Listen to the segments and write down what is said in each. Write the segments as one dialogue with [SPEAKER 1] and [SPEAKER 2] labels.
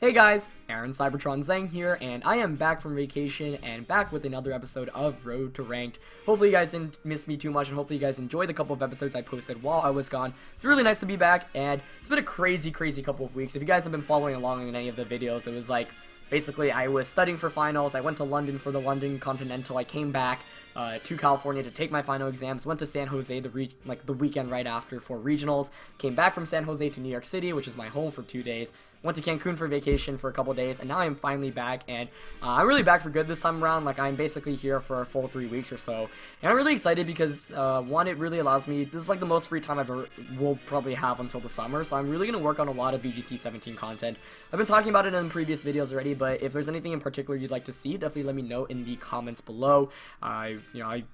[SPEAKER 1] Hey guys, Aaron Cybertron Zhang here, and I am back from vacation and back with another episode of Road to Ranked. Hopefully you guys didn't miss me too much, and hopefully you guys enjoyed the couple of episodes I posted while I was gone. It's really nice to be back, and it's been a crazy couple of weeks. If you guys have been following along in any of the videos, it was like, basically, I was studying for finals, I went to London for the London Continental, I came back to California to take my final exams, went to San Jose the weekend right after for regionals, came back from San Jose to New York City, which is my home for 2 days, went to Cancun for vacation for a couple days, and now I'm finally back, and I'm really back for good this time around. Like, I'm basically here for a full 3 weeks or so, and I'm really excited because, one, it really allows me, this is like the most free time will probably have until the summer, so I'm really going to work on a lot of VGC 17 content. I've been talking about it in previous videos already, but if there's anything in particular you'd like to see, definitely let me know in the comments below.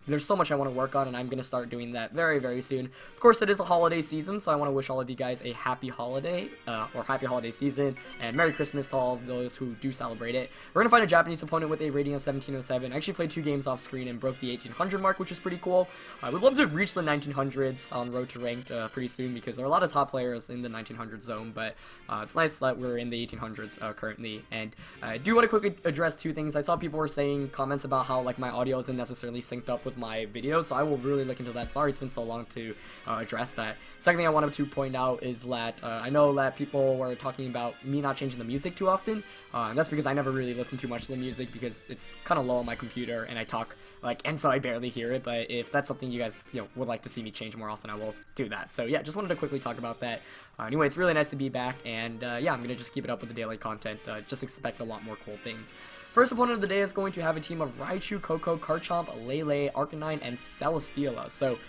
[SPEAKER 1] There's so much I want to work on, and I'm going to start doing that very soon. Of course, it is a holiday season, so I want to wish all of you guys a happy holiday, or happy holiday season, and Merry Christmas to all of those who do celebrate it. We're going to find a Japanese opponent with a rating of 1707. I actually played 2 games off screen and broke the 1800 mark, which is pretty cool. I would love to reach the 1900s on Road to Ranked pretty soon, because there are a lot of top players in the 1900 zone, but it's nice that we're in the 1800s currently. And I do want to quickly address 2 things. I saw people were saying comments about how like my audio isn't necessarily synced up with my video, so I will really look into that. Sorry it's been so long to address that. Second thing I wanted to point out is that I know that people were talking about me not changing the music too often, and that's because I never really listen too much to the music because it's kind of low on my computer and I talk and so I barely hear it. But if that's something you guys would like to see me change more often, I will do that. So yeah, just wanted to quickly talk about that. Anyway, it's really nice to be back, and yeah, I'm gonna just keep it up with the daily content. Just expect a lot more cool things. First opponent of the day is going to have a team of Raichu, Coco, Garchomp, Lele, Arcanine, and Celesteela. So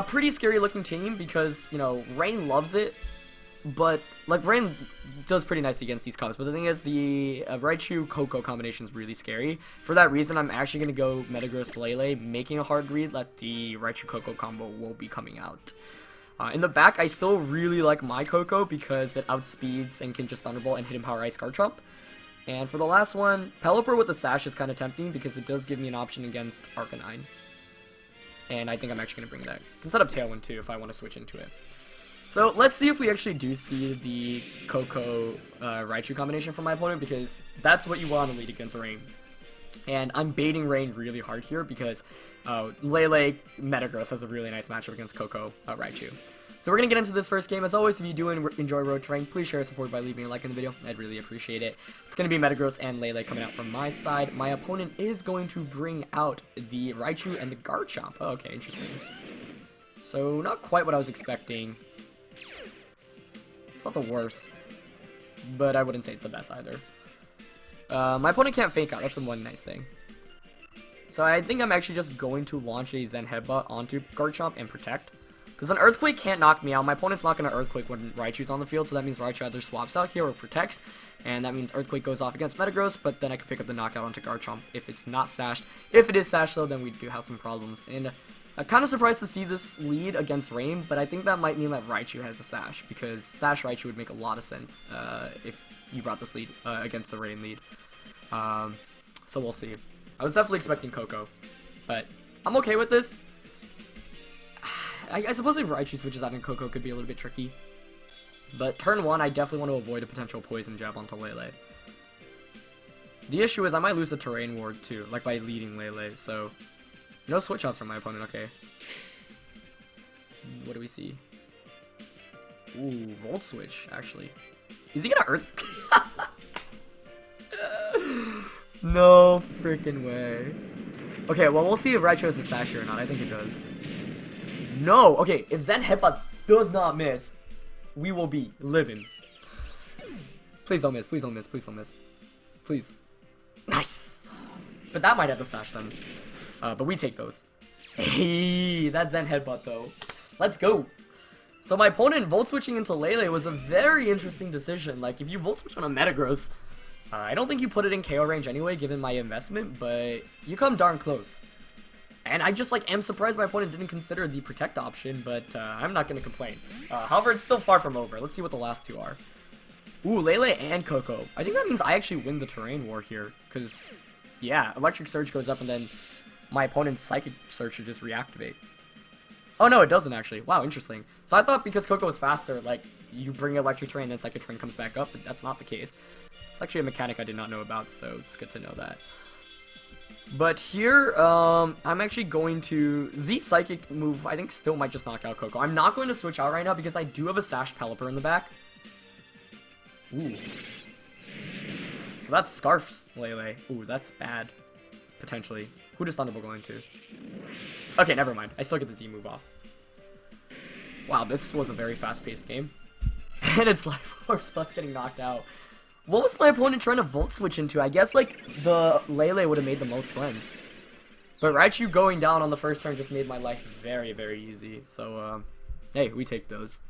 [SPEAKER 1] pretty scary looking team because Rain loves it. But, like, Rain does pretty nicely against these combos. But the thing is, the Raichu-Coco combination is really scary. For that reason, I'm actually going to go Metagross Lele, making a hard read that the Raichu-Coco combo will be coming out. In the back, I still really like my Coco because it outspeeds and can just Thunderbolt and Hidden Power Ice Garchomp. And for the last one, Pelipper with the Sash is kind of tempting because it does give me an option against Arcanine. And I think I'm actually going to bring that. I can set up Tailwind too if I want to switch into it. So let's see if we actually do see the Coco Raichu combination from my opponent, because that's what you want to lead against Rain. And I'm baiting Rain really hard here because Lele Metagross has a really nice matchup against Coco Raichu. So we're going to get into this first game. As always, if you do enjoy Road to Rank, please share support by leaving a like in the video. I'd really appreciate it. It's going to be Metagross and Lele coming out from my side. My opponent is going to bring out the Raichu and the Garchomp. Oh, okay, interesting. So not quite what I was expecting. It's not the worst, but I wouldn't say it's the best either. My opponent can't fake out, that's the one nice thing. So I think I'm actually just going to launch a Zen Headbutt onto Garchomp and protect. Because an Earthquake can't knock me out. My opponent's not going to Earthquake when Raichu's on the field, so that means Raichu either swaps out here or protects. And that means Earthquake goes off against Metagross, but then I can pick up the knockout onto Garchomp if it's not sashed. If it is sashed though, then we do have some problems. And I'm kind of surprised to see this lead against Rain, but I think that might mean that Raichu has a Sash, because Sash Raichu would make a lot of sense if you brought this lead against the Rain lead. So we'll see. I was definitely expecting Coco, but I'm okay with this. I suppose if Raichu switches out in Coco could be a little bit tricky. But turn 1, I definitely want to avoid a potential Poison Jab onto Lele. The issue is I might lose the Terrain Ward too, like by leading Lele, so no switch outs from my opponent, okay. What do we see? Ooh, Volt Switch, actually. Is he gonna Earth? No freaking way. Okay, well, we'll see if Raichu has a Sash here or not. I think it does. No! Okay, if Zen Headbutt does not miss, we will be living. Please don't miss, please don't miss, please don't miss. Please. Nice! But that might have the Sash then. But we take those. Hey, that's Zen Headbutt though. Let's go. So my opponent Volt Switching into Lele was a very interesting decision. Like, if you Volt Switch on a Metagross, I don't think you put it in KO range anyway, given my investment, but you come darn close. And I just, am surprised my opponent didn't consider the Protect option, but I'm not going to complain. However, it's still far from over. Let's see what the last 2 are. Ooh, Lele and Coco. I think that means I actually win the Terrain War here, because, yeah, Electric Surge goes up, and then my opponent's Psychic Surge should just reactivate. Oh no, it doesn't actually. Wow, interesting. So I thought because Coco was faster, like, you bring electric terrain, then psychic terrain comes back up, but that's not the case. It's actually a mechanic I did not know about, so it's good to know that. But here, I'm actually going to... Z Psychic move, I think, still might just knock out Coco. I'm not going to switch out right now because I do have a Sash Pelipper in the back. Ooh. So that's Scarf's Lele. Ooh, that's bad. Potentially. Who does Thunderbolt go into? Okay, never mind. I still get the Z move off. Wow, this was a very fast-paced game. And it's Life Force Plus getting knocked out. What was my opponent trying to Volt Switch into? I guess, like, the Lele would have made the most sense. But Raichu going down on the first turn just made my life very, very easy. So, hey, we take those.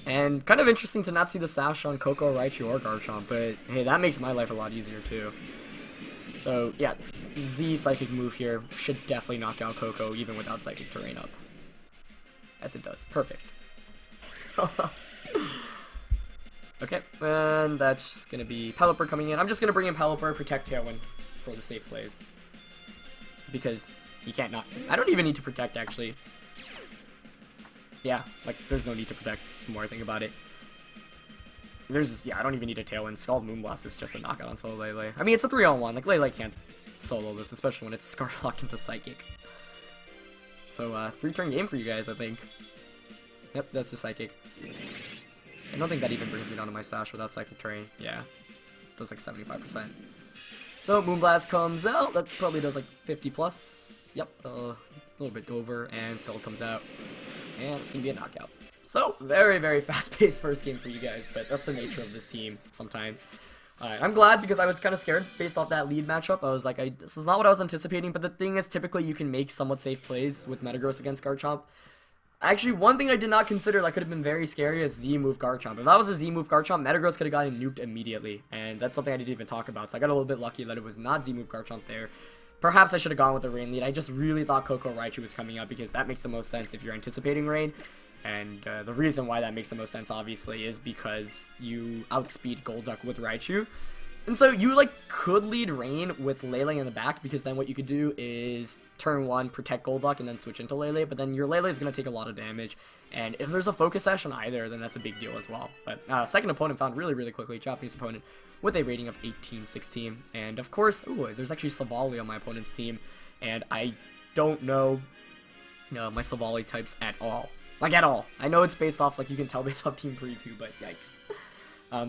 [SPEAKER 1] And kind of interesting to not see the Sash on Coco, Raichu, or Garchomp. But, hey, that makes my life a lot easier, too. So, yeah, Z Psychic move here should definitely knock out Coco, even without Psychic Terrain up. As it does. Perfect. Okay, and that's going to be Pelipper coming in. I'm just going to bring in Pelipper, protect Tailwind for the safe plays. Because you can't not... I don't even need to protect, actually. Yeah, like, there's no need to protect the more I think about it. Yeah, I don't even need a Tailwind. Scald Moonblast is just a knockout on solo Lele. I mean, it's a 3-on-1. Like, Lele can't solo this, especially when it's Scarf locked into Psychic. So, 3-turn game for you guys, I think. Yep, that's a Psychic. I don't think that even brings me down to my Sash without Psychic Terrain. Yeah, does like 75%. So Moonblast comes out. That probably does like 50 plus. Yep, a little bit over, and Skull comes out, and it's gonna be a knockout. So very, very fast-paced first game for you guys, but that's the nature of this team sometimes. I'm glad because I was kind of scared based off that lead matchup. I was like, this is not what I was anticipating. But the thing is, typically you can make somewhat safe plays with Metagross against Garchomp. Actually, one thing I did not consider that could have been very scary is Z-move Garchomp. If that was a Z-move Garchomp, Metagross could have gotten nuked immediately, and that's something I didn't even talk about, so I got a little bit lucky that it was not Z-move Garchomp there. Perhaps I should have gone with the Rain lead. I just really thought Coco Raichu was coming up because that makes the most sense if you're anticipating Rain, and the reason why that makes the most sense, obviously, is because you outspeed Golduck with Raichu. And so you, like, could lead Rain with Lele in the back, because then what you could do is turn 1, protect Golduck, and then switch into Lele, but then your Lele is going to take a lot of damage, and if there's a Focus Sash on either, then that's a big deal as well. But second opponent found really, really quickly, Japanese opponent, with a rating of 18-16, and of course, ooh, there's actually Savali on my opponent's team, and I don't know my Savali types at all. Like, at all. I know it's based off, like, you can tell based off team preview, but yikes.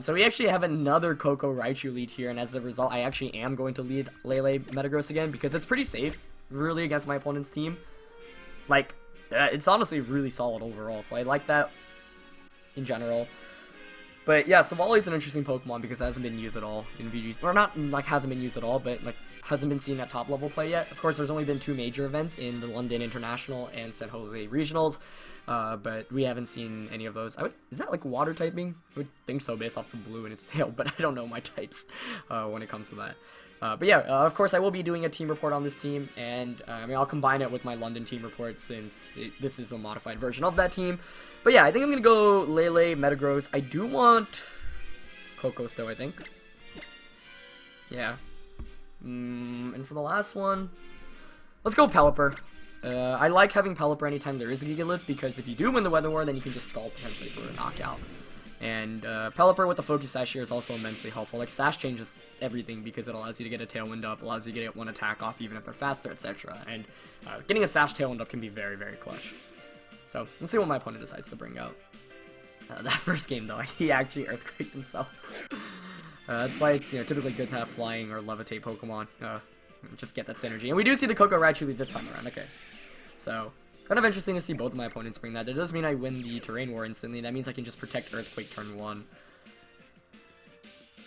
[SPEAKER 1] So we actually have another Coco Raichu lead here, and as a result, I actually am going to lead Lele Metagross again, because it's pretty safe, really, against my opponent's team. Like, it's honestly really solid overall, so I like that in general. But yeah, Savali's an interesting Pokemon because it hasn't been used at all in VGC, or not, like, hasn't been used at all, but, like, hasn't been seen at top level play yet. Of course, there's only been 2 major events in the London International and San Jose Regionals. But we haven't seen any of those. Is that like water typing? I would think so based off the blue in its tail, but I don't know my types when it comes to that. But yeah, of course I will be doing a team report on this team, and I mean, I'll combine it with my London team report since this is a modified version of that team. But yeah, I think I'm going to go Lele, Metagross. I do want Coco still, I think. Yeah. And for the last one, let's go Pelipper. I like having Pelipper anytime there is a Giga Lift, because if you do win the Weather War, then you can just Scald potentially for a knockout. And Pelipper with the Focus Sash here is also immensely helpful. Like, Sash changes everything because it allows you to get a Tailwind up, allows you to get one attack off even if they're faster, etc. And getting a Sash Tailwind up can be very, very clutch. So, let's see what my opponent decides to bring out. That first game, though, he actually Earthquaked himself. That's why it's, typically good to have Flying or Levitate Pokemon. Just get that synergy. And we do see the Coco Raichu lead this time around, okay. So, kind of interesting to see both of my opponents bring that. It does mean I win the Terrain War instantly. That means I can just protect Earthquake turn 1.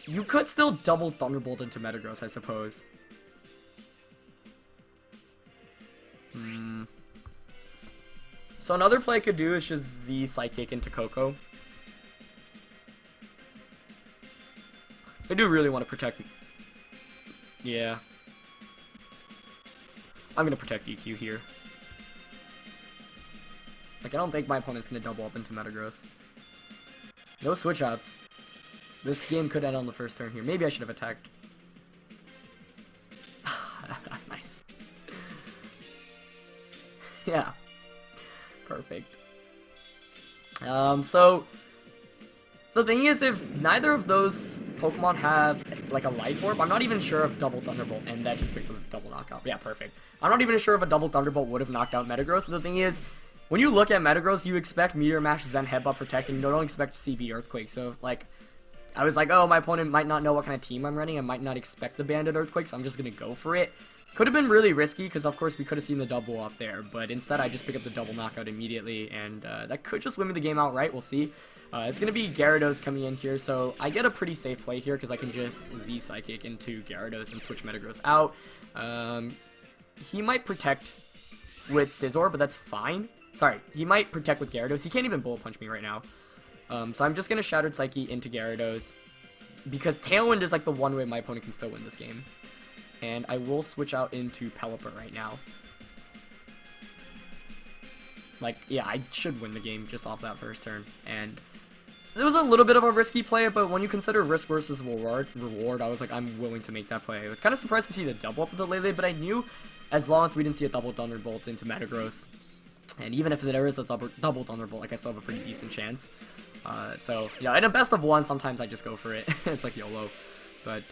[SPEAKER 1] You could still double Thunderbolt into Metagross, I suppose. So another play I could do is just Z Psychic into Coco. I do really want to protect... Yeah. I'm going to protect EQ here. Like, I don't think my opponent's going to double up into Metagross. No switch outs. This game could end on the first turn here. Maybe I should have attacked. Nice. Yeah. Perfect. So the thing is, if neither of those Pokemon have like a Life Orb, I'm not even sure if Double Thunderbolt, and that just picks up a double knockout. Yeah, perfect. I'm not even sure if a Double Thunderbolt would have knocked out Metagross. The thing is, when you look at Metagross, you expect Meteor Mash, Zen Headbutt, Protect, and you don't expect CB Earthquake. So like, I was like, oh, my opponent might not know what kind of team I'm running. I might not expect the Banded Earthquake, so I'm just gonna go for it. Could have been really risky, because of course we could have seen the double up there, but instead I just pick up the double knockout immediately, and that could just win me the game outright. We'll see. It's going to be Gyarados coming in here, so I get a pretty safe play here, because I can just Z-Psychic into Gyarados and switch Metagross out. He might protect with Scizor, but that's fine. Sorry, he might protect with Gyarados. He can't even Bullet Punch me right now. So I'm just going to Shattered Psyche into Gyarados, because Tailwind is like the one way my opponent can still win this game. And I will switch out into Pelipper right now. Like, yeah, I should win the game just off that first turn. And it was a little bit of a risky play, but when you consider risk versus reward, I was like, I'm willing to make that play. I was kind of surprised to see the double up with the Lele, but I knew as long as we didn't see a double Thunderbolt into Metagross, and even if there is a double Thunderbolt, like, I still have a pretty decent chance. So, yeah, in a best of one, sometimes I just go for it. It's like YOLO. But,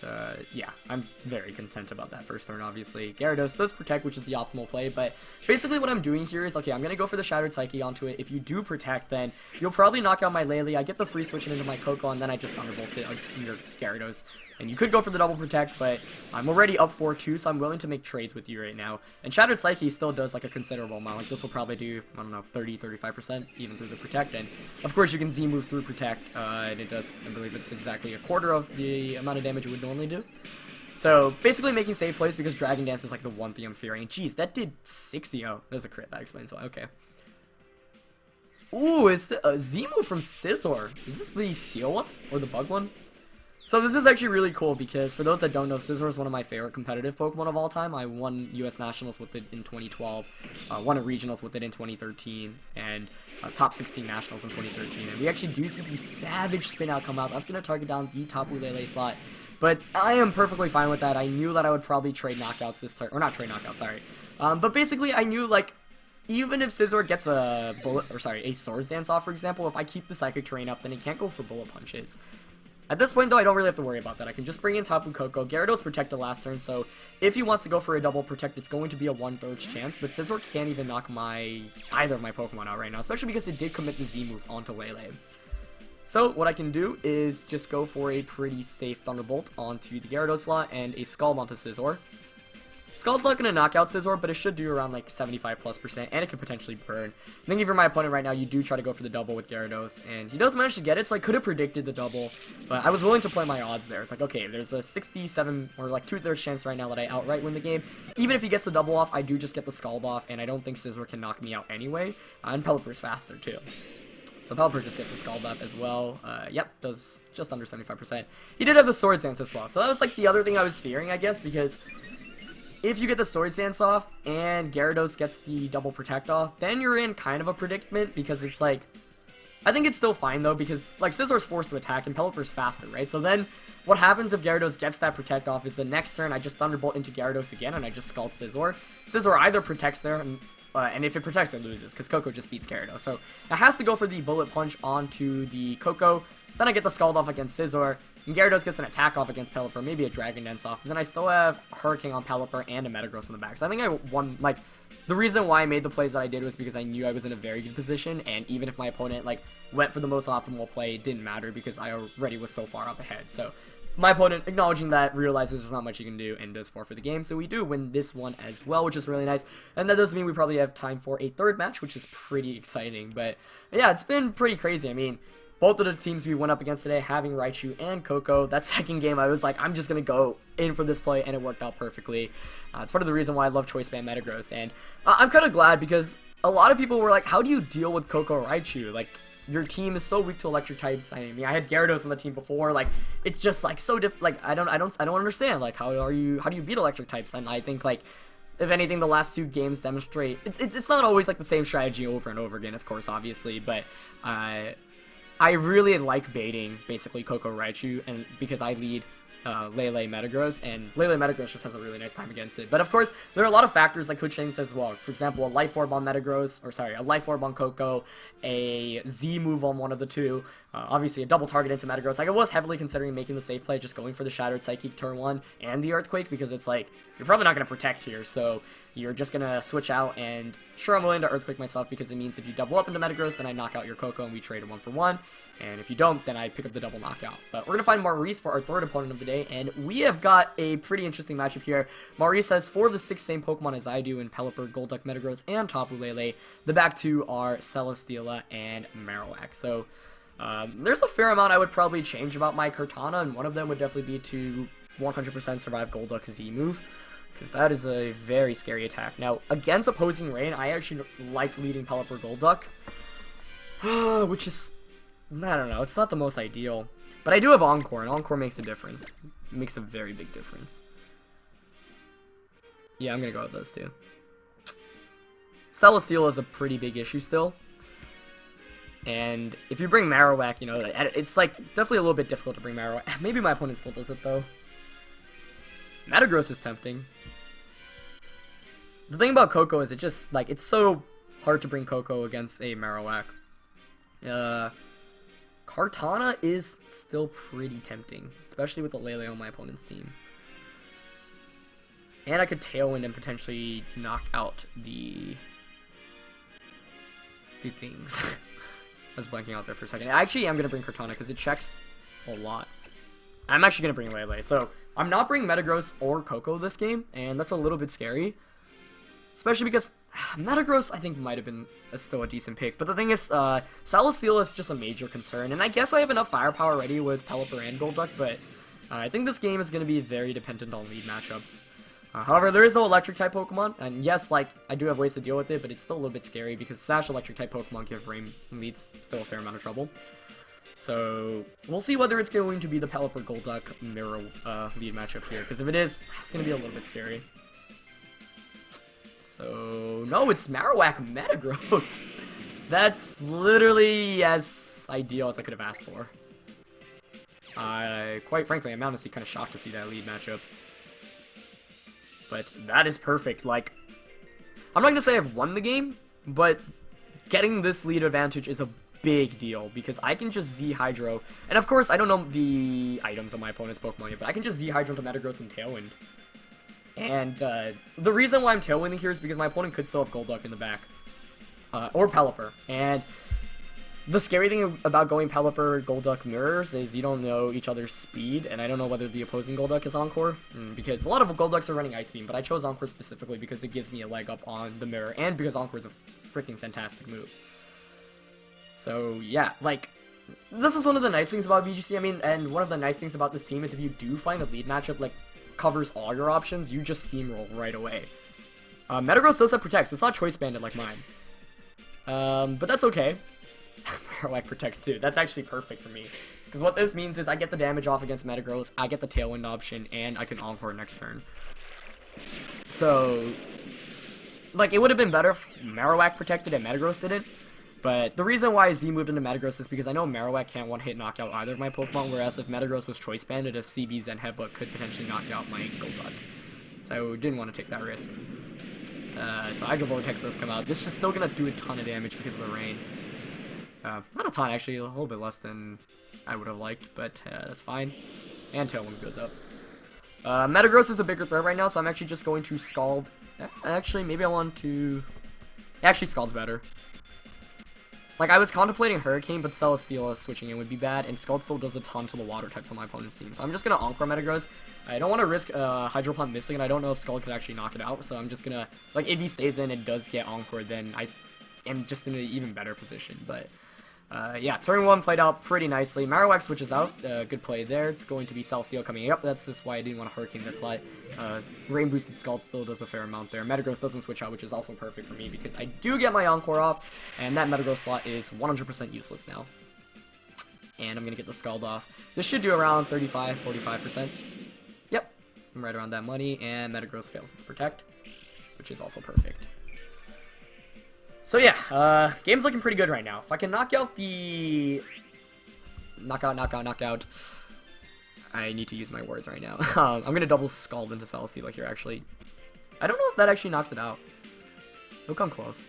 [SPEAKER 1] yeah, I'm very content about that first turn, obviously. Gyarados does protect, which is the optimal play, but basically what I'm doing here is, okay, I'm going to go for the Shattered Psyche onto it. If you do protect, then you'll probably knock out my Lele. I get the free switching into my Koko, and then I just Thunderbolt it on your Gyarados. And you could go for the double protect, but I'm already up 4-2, so I'm willing to make trades with you right now. And Shattered Psyche still does like a considerable amount. Like, this will probably do, I don't know, 30-35% even through the protect. And of course you can Z move through protect, and it does, I believe it's exactly a quarter of the amount of damage it would normally do. So basically making safe plays, because Dragon Dance is like the one thing I'm fearing. Jeez, that did 60. Oh, there's a crit. That explains why. Okay. Ooh, is a Z move from Scizor? Is this the Steel one or the Bug one? So this is actually really cool, because for those that don't know, Scizor is one of my favorite competitive Pokemon of all time. I won US Nationals with it in 2012, won a Regionals with it in 2013, and top 16 Nationals in 2013. And we actually do see the Savage Spin Out come out. That's going to target down the Tapu Lele slot. But I am perfectly fine with that. I knew that I would probably trade knockouts this turn, or not trade knockouts, sorry. But basically I knew, like, even if Scizor gets a Swords Dance off, for example, if I keep the Psychic Terrain up, then he can't go for Bullet Punches. At this point, though, I don't really have to worry about that. I can just bring in Tapu Koko. Gyarados protected last turn, so if he wants to go for a double protect, it's going to be a 1/3 chance, but Scizor can't even knock either of my Pokemon out right now, especially because it did commit the Z move onto Lele. So what I can do is just go for a pretty safe Thunderbolt onto the Gyarados slot and a Scald onto Scizor. Scald's not going to knock out Scizor, but it should do around like 75+%, and it could potentially burn. I think if you're my opponent right now, you do try to go for the double with Gyarados, and he does manage to get it, so I could have predicted the double, but I was willing to play my odds there. It's like, okay, there's a 67 or like 2/3 chance right now that I outright win the game. Even if he gets the double off, I do just get the Scald off, and I don't think Scizor can knock me out anyway, and Pelipper's faster too. So Pelipper just gets the Scald up as well. Yep, does just under 75%. He did have the Swords Dance as well, so that was like the other thing I was fearing, I guess, because if you get the Swords Dance off and Gyarados gets the double protect off, then you're in kind of a predicament, because it's like, I think it's still fine though, because like Scizor's forced to attack and Pelipper's faster, right? So then what happens if Gyarados gets that protect off is the next turn I just Thunderbolt into Gyarados again and I just Scald Scizor. Scizor either protects there, and if it protects it loses, because Koko just beats Gyarados. So it has to go for the Bullet Punch onto the Koko, then I get the Scald off against Scizor, and Gyarados gets an attack off against Pelipper, maybe a Dragon Dance off, but then I still have Hurricane on Pelipper and a Metagross in the back. So I think I won, like, the reason why I made the plays that I did was because I knew I was in a very good position, and even if my opponent, like, went for the most optimal play, it didn't matter because I already was so far up ahead. So my opponent, acknowledging that, realizes there's not much he can do and does forfeit the game. So we do win this one as well, which is really nice. And that does mean we probably have time for a third match, which is pretty exciting. But yeah, it's been pretty crazy. I mean, both of the teams we went up against today, having Raichu and Koko, that second game I was like, I'm just going to go in for this play, and it worked out perfectly. It's part of the reason why I love Choice Band Metagross, and I'm kind of glad because a lot of people were like, how do you deal with Koko Raichu? Like, your team is so weak to electric types. I mean, I had Gyarados on the team before. Like, it's just like so like I don't understand. Like, how do you beat electric types? And I think, like, if anything, the last two games demonstrate it's not always like the same strategy over and over again, of course, obviously, but I really like baiting basically Koko Raichu, and because I lead Lele Metagross, and Lele Metagross just has a really nice time against it. But of course, there are a lot of factors that could change as well. For example, a Life Orb on Metagross, or sorry, a Life Orb on Koko, a Z move on one of the two, obviously a double target into Metagross. Like, I was heavily considering making the safe play, just going for the Shattered Psychic turn 1 and the Earthquake, because it's like, you're probably not going to protect here, so you're just going to switch out, and sure, I'm willing to Earthquake myself, because it means if you double up into Metagross, then I knock out your Koko, and we trade a 1-for-1. And if you don't, then I pick up the double knockout. But we're going to find Maurice for our third opponent of the day, and we have got a pretty interesting matchup here. Maurice has 4 of the 6 same Pokemon as I do in Pelipper, Golduck, Metagross, and Tapu Lele. The back 2 are Celesteela and Marowak. So there's a fair amount I would probably change about my Kartana, and one of them would definitely be to 100% survive Golduck's Z move, because that is a very scary attack. Now, against opposing rain, I actually like leading Pelipper Golduck, which is, I don't know, it's not the most ideal. But I do have Encore, and Encore makes a difference. It makes a very big difference. Yeah, I'm going to go with those two. Celesteela is a pretty big issue still. And if you bring Marowak, you know, it's like definitely a little bit difficult to bring Marowak. Maybe my opponent still does it, though. Metagross is tempting. The thing about Koko is it just, like, it's so hard to bring Koko against a Marowak. Kartana is still pretty tempting, especially with the Lele on my opponent's team. And I could Tailwind and potentially knock out the things. I was blanking out there for a second. Actually, I'm going to bring Kartana because it checks a lot. I'm actually going to bring Lele. So, I'm not bringing Metagross or Koko this game, and that's a little bit scary. Especially because Metagross, I think, might have been still a decent pick. But the thing is, Celesteela is just a major concern. And I guess I have enough firepower already with Pelipper and Golduck, but I think this game is going to be very dependent on lead matchups. However, there is no Electric-type Pokemon, and yes, like, I do have ways to deal with it, but it's still a little bit scary because Sash Electric-type Pokemon give Rain leads still a fair amount of trouble. So, we'll see whether it's going to be the Pelipper Golduck mirror lead matchup here, because if it is, it's going to be a little bit scary. So, no, it's Marowak Metagross. That's literally as ideal as I could have asked for. Quite frankly, I'm honestly kind of shocked to see that lead matchup. But that is perfect. Like, I'm not going to say I've won the game, but getting this lead advantage is a big deal, because I can just Z-Hydro, and of course, I don't know the items on my opponent's Pokemon yet, but I can just Z-Hydro to Metagross and Tailwind. And the reason why I'm Tailwinding here is because my opponent could still have Golduck in the back, or Pelipper, and the scary thing about going Pelipper Golduck mirrors is you don't know each other's speed, and I don't know whether the opposing Golduck is Encore, because a lot of Golducks are running Ice Beam, but I chose Encore specifically because it gives me a leg up on the mirror, and because Encore is a freaking fantastic move. So, yeah, like, this is one of the nice things about VGC, I mean, and one of the nice things about this team is if you do find a lead matchup, like, covers all your options, you just steamroll right away. Metagross does have Protect, so it's not Choice Banded like mine. But that's okay. Marowak protects too. That's actually perfect for me. Because what this means is I get the damage off against Metagross, I get the Tailwind option, and I can Encore next turn. So, like, it would have been better if Marowak protected and Metagross didn't. But the reason why I Z moved into Metagross is because I know Marowak can't one-hit knock out either of my Pokemon, whereas if Metagross was Choice Banded, a CB Zen Headbutt could potentially knock out my Golduck. So I didn't want to take that risk. So Hydro Vortex does come out. This is still going to do a ton of damage because of the rain. Not a ton, actually, a little bit less than I would have liked, but that's fine. And Tailwind goes up. Metagross is a bigger threat right now, so I'm actually just going to Scald. Actually, maybe I want to... Actually, Scald's better. Like, I was contemplating Hurricane, but Celesteela switching in would be bad, and Scald still does a ton to the water types on my opponent's team. So I'm just going to Encore Metagross. I don't want to risk Hydro Pump missing, and I don't know if Scald could actually knock it out, so I'm just going to... Like, if he stays in and does get Encore, then I am just in an even better position, but... yeah, turn 1 played out pretty nicely. Marowak switches out. Good play there. It's going to be Celesteela coming up. That's just why I didn't want to Hurricane that slide. Rain Boosted Scald still does a fair amount there. Metagross doesn't switch out, which is also perfect for me because I do get my Encore off, and that Metagross slot is 100% useless now. And I'm going to get the Scald off. This should do around 35-45%. Yep, I'm right around that money, and Metagross fails its Protect, which is also perfect. So yeah, game's looking pretty good right now. If I can knock out the Knockout, knockout, knockout. I need to use my words right now. I'm gonna double Scald into Celesteela here, actually. I don't know if that actually knocks it out. It'll come close.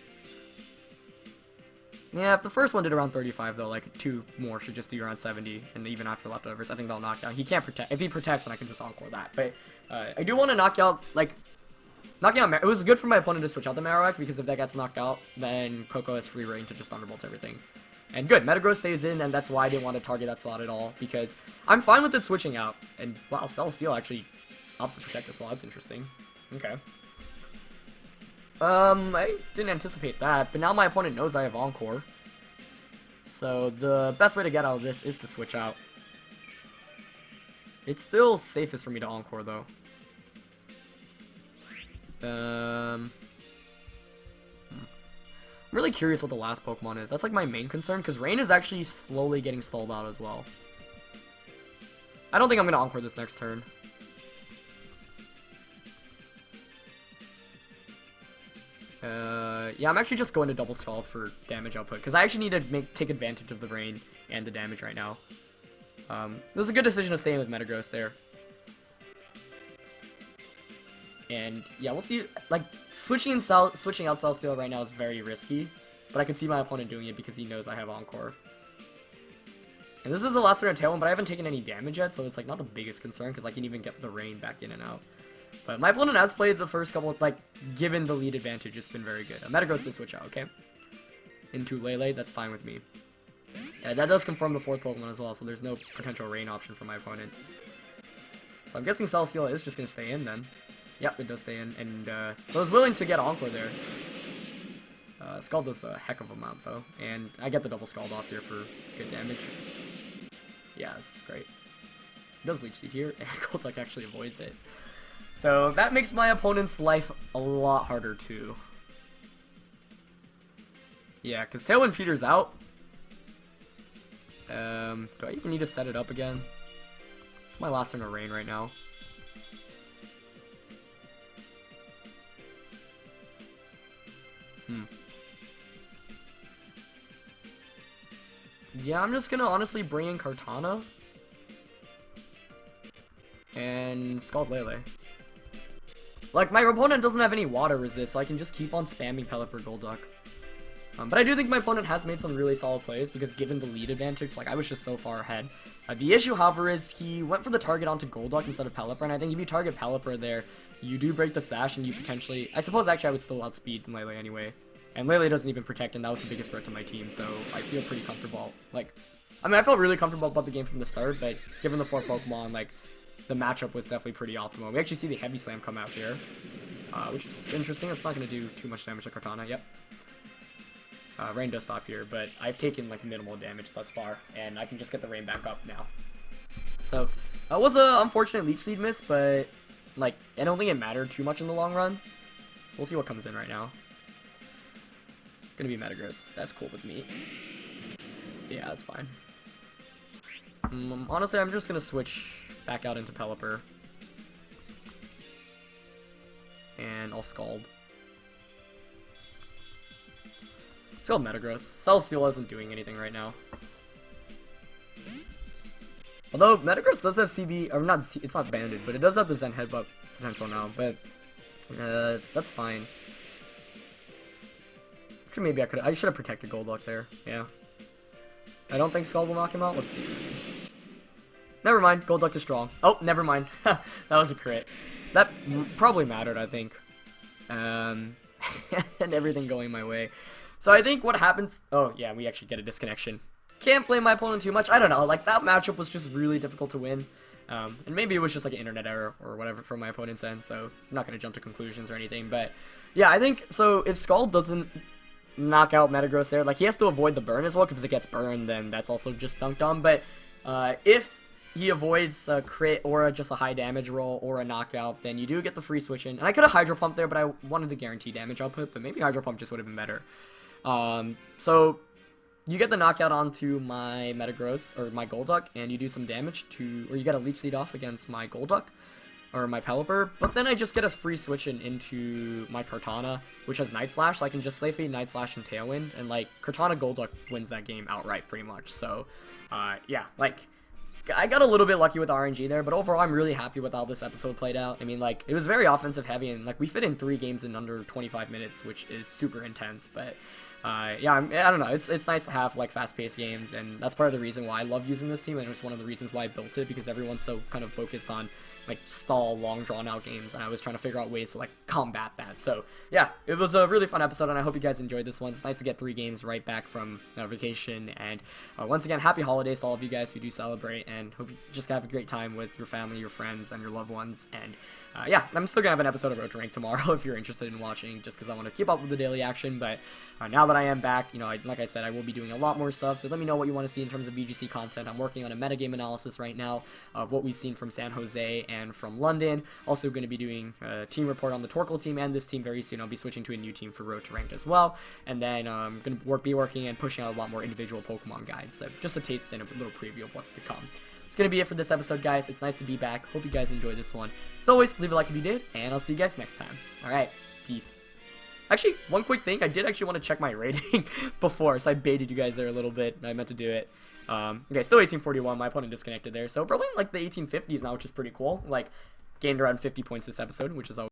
[SPEAKER 1] Yeah, if the first one did around 35, though, like, 2 more should just do around 70, and even after leftovers, I think they'll knock down. He can't protect. If he protects, then I can just Encore that. But I do want to knock out, like, knocking out it was good for my opponent to switch out the Marowak, because if that gets knocked out, then Coco has free reign to just Thunderbolt everything. And good, Metagross stays in, and that's why I didn't want to target that slot at all, because I'm fine with it switching out. And, wow, Celesteela actually opts to protect as well. That's interesting. Okay. I didn't anticipate that, but now my opponent knows I have Encore. So the best way to get out of this is to switch out. It's still safest for me to Encore, though. I'm really curious what the last Pokemon is. That's like my main concern, because Rain is actually slowly getting stalled out as well. I don't think I'm going to Encore this next turn. Yeah, I'm actually just going to double Scald for damage output, because I actually need to take advantage of the Rain and the damage right now. It was a good decision to stay in with Metagross there. And yeah, we'll see. Like, switching out Celesteela right now is very risky, but I can see my opponent doing it because he knows I have Encore. And this is the last turn of Tailwind, but I haven't taken any damage yet, so it's like not the biggest concern because I can even get the Rain back in and out. But my opponent has played the first couple, like, given the lead advantage, it's been very good. Metagross to switch out, okay? Into Lele, that's fine with me. Yeah, that does confirm the 4th Pokemon as well, so there's no potential Rain option for my opponent. So I'm guessing Celesteela is just going to stay in then. Yep, it does stay in, and so I was willing to get Encore there. Scald does a heck of a amount, though, and I get the double Scald off here for good damage. Yeah, it's great. It does Leech Seed here, and Golduck actually avoids it. So that makes my opponent's life a lot harder, too. Yeah, because Tailwind peters out. Do I even need to set it up again? It's my last turn of Rain right now. Yeah, I'm just gonna honestly bring in Kartana and Scald Lele. Like, my opponent doesn't have any water resist, so I can just keep on spamming Pelipper Golduck. But I do think my opponent has made some really solid plays, because given the lead advantage, like, I was just so far ahead. The issue, however, is he went for the target onto Golduck instead of Pelipper, and I think if you target Pelipper there, you do break the sash, and you potentially... I suppose, actually, I would still outspeed Lele anyway. And Lele doesn't even protect, and that was the biggest threat to my team, so I feel pretty comfortable. Like, I mean, I felt really comfortable about the game from the start, but given the 4 Pokemon, like, the matchup was definitely pretty optimal. We actually see the Heavy Slam come out here, which is interesting. It's not going to do too much damage to Kartana. Yep. Rain does stop here, but I've taken, like, minimal damage thus far, and I can just get the Rain back up now. So, that was a unfortunate Leech Seed miss, but, like, I don't think it mattered too much in the long run. So we'll see what comes in right now. Gonna be Metagross. That's cool with me. Yeah, that's fine. Honestly, I'm just gonna switch back out into Pelipper. And I'll Scald. Scald Metagross. Celesteela isn't doing anything right now. Although Metagross does have CV, or not, it's not banded, but it does have the Zen Headbutt potential now, but that's fine. Actually, maybe I should have protected Golduck there, yeah. I don't think Scald will knock him out, let's see. Never mind, Golduck is strong. Oh, never mind. That was a crit. That probably mattered, I think. And everything going my way. So I think what happens... Oh, yeah, we actually get a disconnection. Can't blame my opponent too much. I don't know, like, that matchup was just really difficult to win. And maybe it was just like an internet error or whatever from my opponent's end, so I'm not going to jump to conclusions or anything. But, yeah, I think... So, if Scald doesn't knock out Metagross there, like, he has to avoid the burn as well, because if it gets burned, then that's also just dunked on. But, if he avoids a crit or just a high damage roll or a knockout, then you do get the free switch in. And I could have Hydro Pump there, but I wanted the guaranteed damage output, but maybe Hydro Pump just would have been better. So you get the knockout onto my Metagross, or my Golduck, and you do some damage to, or you get a Leech Seed off against my Golduck, or my Pelipper, but then I just get a free switch into my Kartana, which has Night Slash, so I can just Slay Fade, Night Slash, and Tailwind, and like Kartana Golduck wins that game outright pretty much. So yeah, like I got a little bit lucky with RNG there, but overall I'm really happy with how this episode played out. I mean, like, it was very offensive heavy, and like we fit in 3 games in under 25 minutes, which is super intense. But yeah, I don't know, it's nice to have like fast-paced games, and that's part of the reason why I love using this team, and it's one of the reasons why I built it, because everyone's so kind of focused on like stall, long drawn out games, and I was trying to figure out ways to like combat that. So yeah, it was a really fun episode, and I hope you guys enjoyed this one. It's nice to get 3 games right back from vacation, and once again, happy holidays to all of you guys who do celebrate, and hope you just have a great time with your family, your friends, and your loved ones. And yeah, I'm still gonna have an episode of Road to Rank tomorrow if you're interested in watching, just because I want to keep up with the daily action. But now that I am back, you know, like I said, I will be doing a lot more stuff, so let me know what you want to see in terms of VGC content. I'm working on a metagame analysis right now of what we've seen from San Jose and from London. Also going to be doing a team report on the Torkoal team and this team very soon. I'll be switching to a new team for Road to Ranked as well, and then I'm going to be working and pushing out a lot more individual Pokemon guides, so just a taste and a little preview of what's to come. It's going to be it for this episode, guys. It's nice to be back. Hope you guys enjoyed this one. As always, leave a like if you did, and I'll see you guys next time. Alright, peace. Actually, one quick thing. I did actually want to check my rating before, so I baited you guys there a little bit. I meant to do it. Okay, still 1841. My opponent disconnected there. So probably in like the 1850s now, which is pretty cool. Like, gained around 50 points this episode, which is always